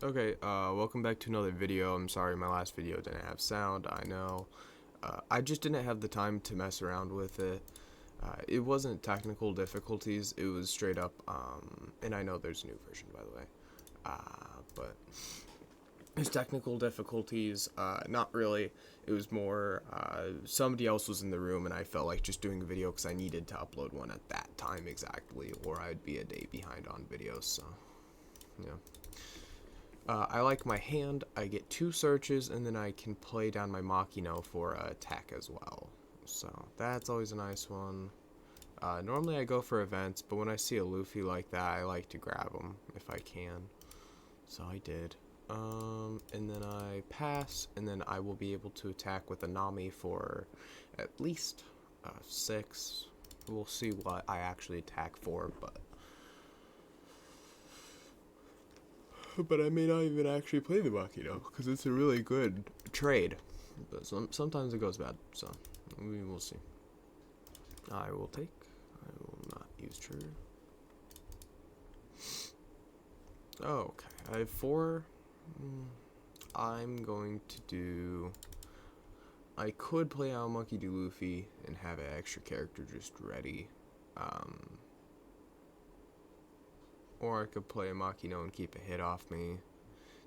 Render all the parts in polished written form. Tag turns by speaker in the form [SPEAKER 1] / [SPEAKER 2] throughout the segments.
[SPEAKER 1] Okay, welcome back to another video. I'm sorry my last video didn't have sound, I know. I just didn't have the time to mess around with it. It wasn't technical difficulties, it was straight up, and I know there's a new version by the way, but there's technical difficulties, not really. It was more, somebody else was in the room and I felt like just doing a video because I needed to upload one at that time exactly, or I'd be a day behind on videos, so, yeah. I like my hand, I get 2 searches, and then I can play down my Machino for attack as well. So, that's always a nice one. Normally I go for events, but when I see a Luffy like that, I like to grab him if I can. So I did. And then I pass, and then I will be able to attack with a Nami for at least 6. We'll see what I actually attack for, but I may not even actually play the Machino, because it's a really good trade. But sometimes it goes bad, so we will see. I will not use trigger. Okay, I have 4. I'm going to do... I could play out Monkey D. Luffy and have an extra character just ready. Or I could play a Machino and keep a hit off me.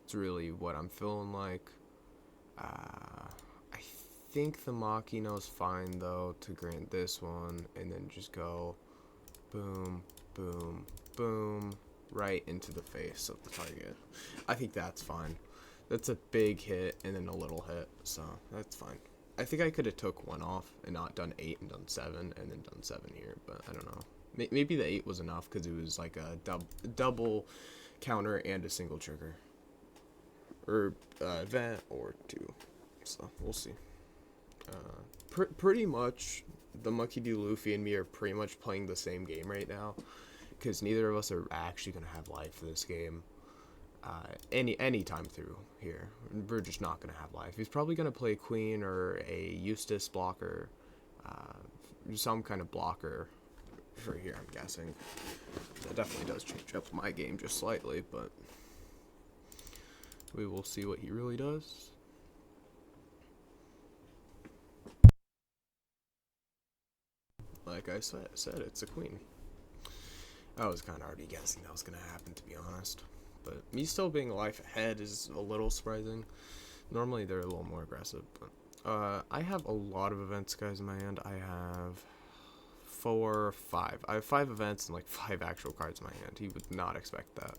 [SPEAKER 1] It's really what I'm feeling like. I think the Machino's fine though to grant this one and then just go boom, boom, boom, right into the face of the target. I think that's fine. That's a big hit and then a little hit, so that's fine. I think I could have took 1 off and not done 8 and done 7 and then done 7 here, but I don't know. Maybe the 8 was enough because it was like a double counter and a single trigger. Or event or 2. So, we'll see. Pretty much, the Monkey D. Luffy and me are pretty much playing the same game right now. Because neither of us are actually going to have life for this game. Any time through here. We're just not going to have life. He's probably going to play Queen or a Eustace blocker. Some kind of blocker for here, I'm guessing. That definitely does change up my game just slightly, but we will see what he really does. Like I said, it's a Queen. I was kind of already guessing that was going to happen, to be honest. But me still being a life ahead is a little surprising. Normally they're a little more aggressive, but I have a lot of events, guys, in my hand. I have 4, 5. I have 5 events and like 5 actual cards in my hand. He would not expect that.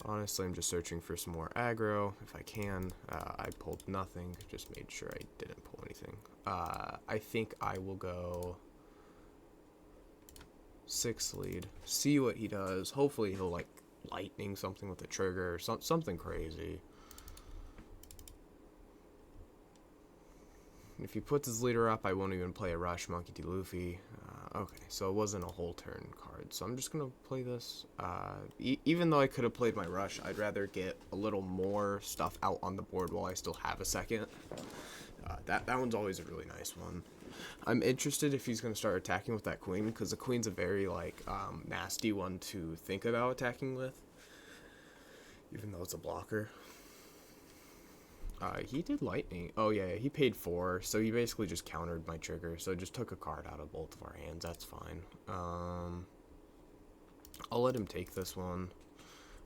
[SPEAKER 1] Honestly, I'm just searching for some more aggro if I can. I pulled nothing. Just made sure I didn't pull anything. I think I will go 6 lead. See what he does. Hopefully he'll like lightning something with the trigger or something crazy. If he puts his leader up, I won't even play a rush Monkey D. Luffy. Okay, so it wasn't a whole turn card. So I'm just going to play this. Even though I could have played my rush, I'd rather get a little more stuff out on the board while I still have a second. That one's always a really nice one. I'm interested if he's going to start attacking with that Queen, because the Queen's a very, like, nasty one to think about attacking with. Even though it's a blocker. He did lightning. Oh yeah, he paid 4, so he basically just countered my trigger, so just took a card out of both of our hands. That's fine. I'll let him take this one.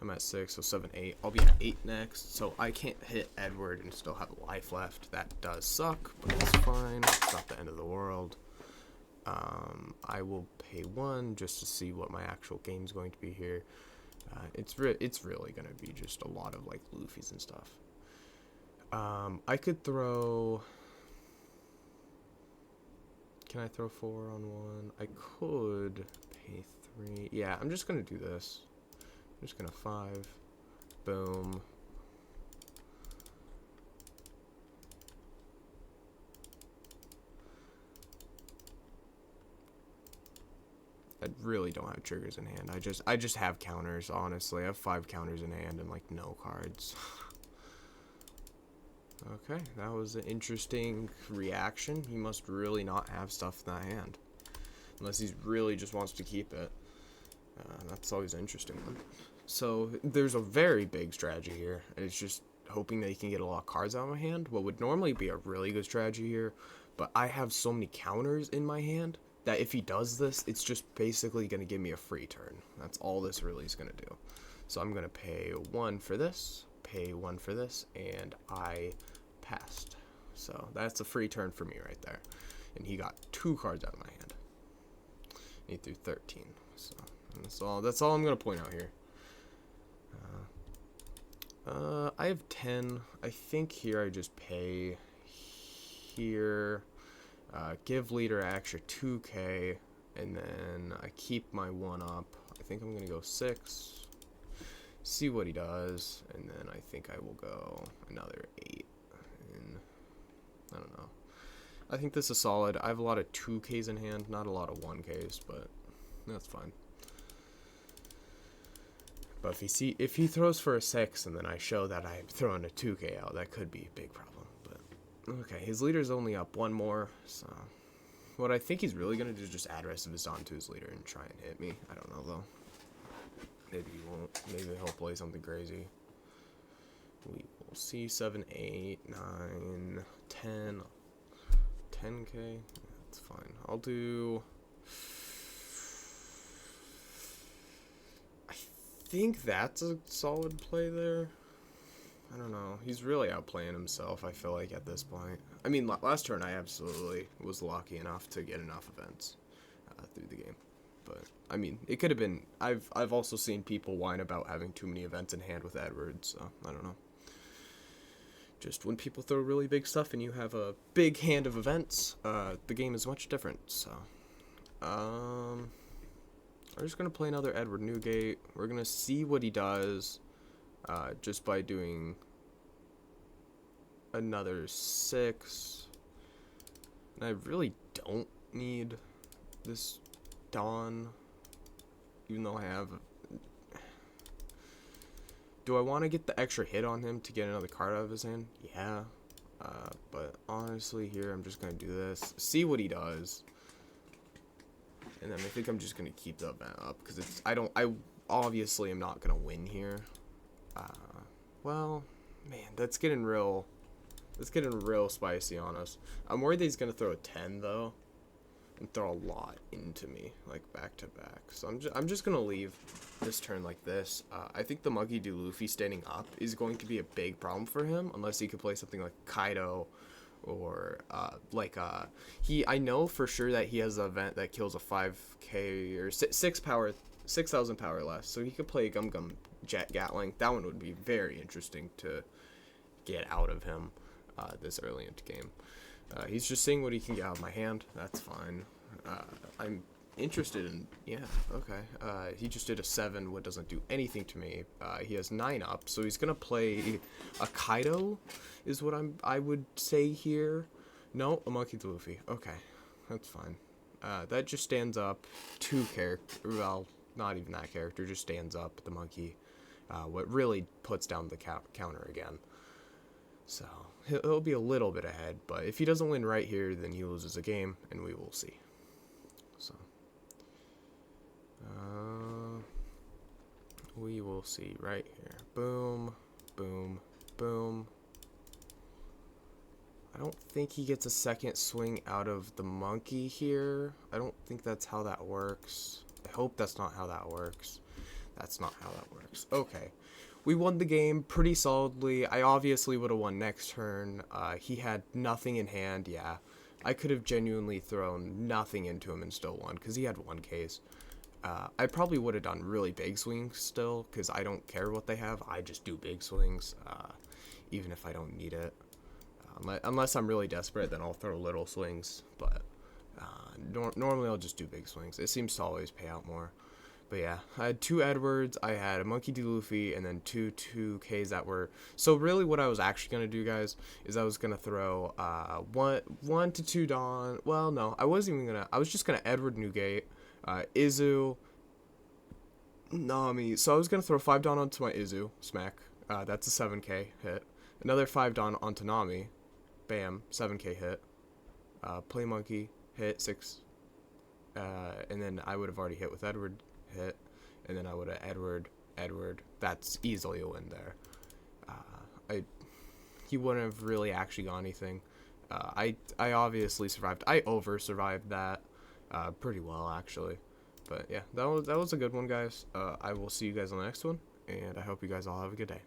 [SPEAKER 1] I'm at 6, so 7, 8. I'll be at 8 next, so I can't hit Edward and still have a life left. That does suck, but it's fine. It's not the end of the world. I will pay 1 just to see what my actual game's going to be here. It's really going to be just a lot of like Luffy's and stuff. I could throw... Can I throw 4 on 1? I could pay 3. Yeah, I'm just going to do this. I'm just going to 5. Boom. I really don't have triggers in hand. I just have counters, honestly. I have 5 counters in hand and like no cards. Okay, that was an interesting reaction. He must really not have stuff in that hand. Unless he really just wants to keep it. That's always an interesting one. So there's a very big strategy here, and it's just hoping that he can get a lot of cards out of my hand. What would normally be a really good strategy here, but I have so many counters in my hand that if he does this, it's just basically going to give me a free turn. That's all this really is going to do. So I'm going to pay 1 for this, pay 1 for this, and I passed. So that's a free turn for me right there. And he got 2 cards out of my hand. 8 through 13. So that's all I'm going to point out here. I have 10. I think here I just pay here. Give leader extra 2k, and then I keep my 1 up. I think I'm going to go 6. See what he does, and then I think I will go another 8. And I don't know. I think this is solid. I have a lot of 2Ks in hand, not a lot of 1Ks, but that's fine. But if he throws for a 6 and then I show that I'm throwing a 2K out, that could be a big problem. But okay, his leader's only up 1 more, so what I think he's really gonna do is just add rest of his on to his leader and try and hit me. I don't know though. Maybe he won't. Maybe he'll play something crazy. We will see. 7, 8, 9, 10. 10k. That's fine. I'll do. I think that's a solid play there. I don't know. He's really outplaying himself, I feel like, at this point. I mean, last turn I absolutely was lucky enough to get enough events through the game. But, I mean, it could have been... I've also seen people whine about having too many events in hand with Edwards, so I don't know. Just when people throw really big stuff and you have a big hand of events, the game is much different, so... we're just going to play another Edward Newgate. We're going to see what he does just by doing another 6. And I really don't need this Dawn, even though I have... Do I want to get the extra hit on him to get another card out of his hand? Yeah. But honestly here, I'm just going to do this. See what he does. And then I think I'm just going to keep the event up. Because it's... I obviously am not going to win here. Well, man, that's getting real spicy on us. I'm worried that he's going to throw a 10, though. And throw a lot into me, like, back to back. So I'm just going to leave this turn like this. I think the Monkey D. Luffy standing up is going to be a big problem for him, unless he could play something like Kaido, or, I know for sure that he has an event that kills a 5k, or 6,000 power less, so he could play Gum Gum Jet Gatling. That one would be very interesting to get out of him this early into game. He's just seeing what he can get out of my hand. That's fine. I'm interested in... Yeah, okay. He just did a 7, what doesn't do anything to me. He has 9 up, so he's going to play a Kaido, is what I would say here. No, a Monkey D. Luffy. Okay, that's fine. That just stands up 2 characters. Well, not even that character, just stands up the monkey. What really puts down the counter again. So, he'll be a little bit ahead, but if he doesn't win right here, then he loses a game, and we will see. So, we will see right here. Boom, boom, boom. I don't think he gets a second swing out of the monkey here. I don't think that's how that works. I hope that's not how that works. That's not how that works. Okay. We won the game pretty solidly. I obviously would have won next turn. He had nothing in hand, yeah. I could have genuinely thrown nothing into him and still won, because he had 1Ks. I probably would have done really big swings still, because I don't care what they have. I just do big swings, even if I don't need it. Unless I'm really desperate, then I'll throw little swings. But normally I'll just do big swings. It seems to always pay out more. But yeah, I had 2 Edwards, I had a Monkey D. Luffy, and then 2 2Ks that were... So really what I was actually going to do, guys, is I was going to throw 1 to 2 Dawn. Well, no, I wasn't even going to... I was just going to Edward Newgate, Izu, Nami. So I was going to throw 5 Dawn onto my Izu, smack. That's a 7k hit. Another 5 Dawn onto Nami, bam, 7k hit. Play Monkey, hit, 6. And then I would have already hit with Edward, hit, and then I would have Edward, Edward, that's easily a win there. He wouldn't have really actually got anything. I obviously survived. I over survived that pretty well actually. But yeah, that was a good one, guys. I will see you guys on the next one, and I hope you guys all have a good day.